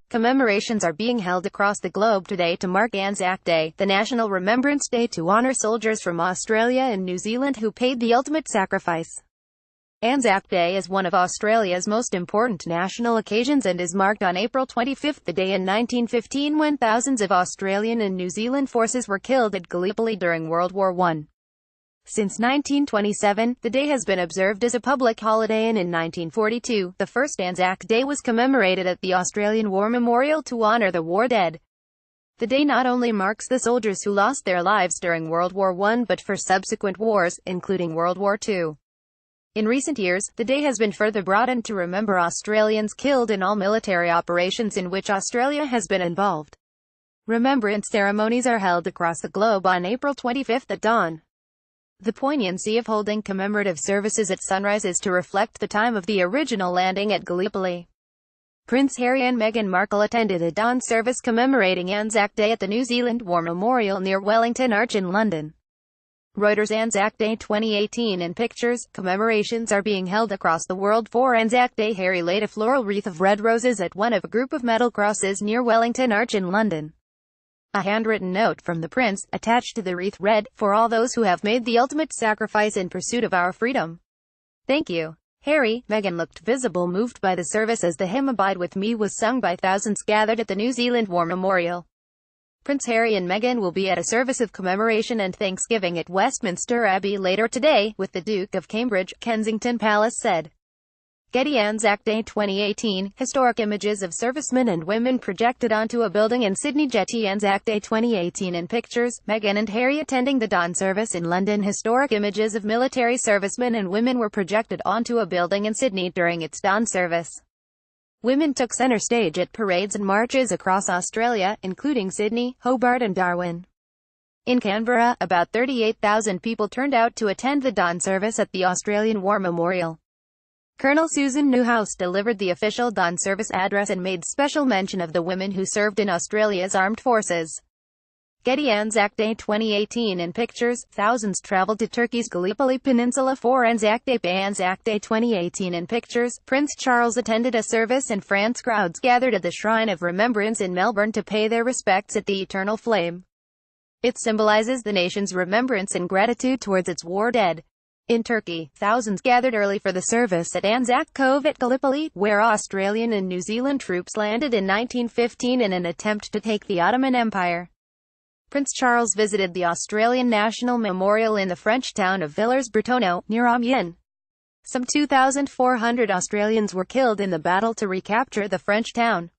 Commemorations are being held across the globe today to mark Anzac Day, the national remembrance day to honor soldiers from Australia and New Zealand who paid the ultimate sacrifice. Anzac Day is one of Australia's most important national occasions and is marked on April 25, the day in 1915 when thousands of Australian and New Zealand forces were killed at Gallipoli during World War I. Since 1927, the day has been observed as a public holiday, and in 1942, the first Anzac Day was commemorated at the Australian War Memorial to honour the war dead. The day not only marks the soldiers who lost their lives during World War I but for subsequent wars, including World War II. In recent years, the day has been further broadened to remember Australians killed in all military operations in which Australia has been involved. Remembrance ceremonies are held across the globe on April 25 at dawn. The poignancy of holding commemorative services at sunrise is to reflect the time of the original landing at Gallipoli. Prince Harry and Meghan Markle attended a dawn service commemorating Anzac Day at the New Zealand War Memorial near Wellington Arch in London. Reuters. Anzac Day 2018 in pictures. Commemorations are being held across the world for Anzac Day. Harry laid a floral wreath of red roses at one of a group of metal crosses near Wellington Arch in London. A handwritten note from the prince, attached to the wreath, read, "For all those who have made the ultimate sacrifice in pursuit of our freedom. Thank you." Harry, Meghan looked visible moved by the service as the hymn "Abide With Me" was sung by thousands gathered at the New Zealand War Memorial. Prince Harry and Meghan will be at a service of commemoration and thanksgiving at Westminster Abbey later today, with the Duke of Cambridge, Kensington Palace said. Getty. Anzac Day 2018, historic images of servicemen and women projected onto a building in Sydney. Getty. Anzac Day 2018 in pictures. Meghan and Harry attending the dawn service in London. Historic images of military servicemen and women were projected onto a building in Sydney during its dawn service. Women took centre stage at parades and marches across Australia, including Sydney, Hobart and Darwin. In Canberra, about 38,000 people turned out to attend the dawn service at the Australian War Memorial. Colonel Susan Newhouse delivered the official dawn service address and made special mention of the women who served in Australia's armed forces. Getty. Anzac Day 2018 in pictures. Thousands travelled to Turkey's Gallipoli Peninsula for Anzac Day. Anzac Day 2018 in pictures. Prince Charles attended a service in France. Crowds gathered at the Shrine of Remembrance in Melbourne to pay their respects at the Eternal Flame. It symbolises the nation's remembrance and gratitude towards its war dead. In Turkey, thousands gathered early for the service at Anzac Cove at Gallipoli, where Australian and New Zealand troops landed in 1915 in an attempt to take the Ottoman Empire. Prince Charles visited the Australian National Memorial in the French town of Villers-Bretonneux, near Amiens. Some 2,400 Australians were killed in the battle to recapture the French town.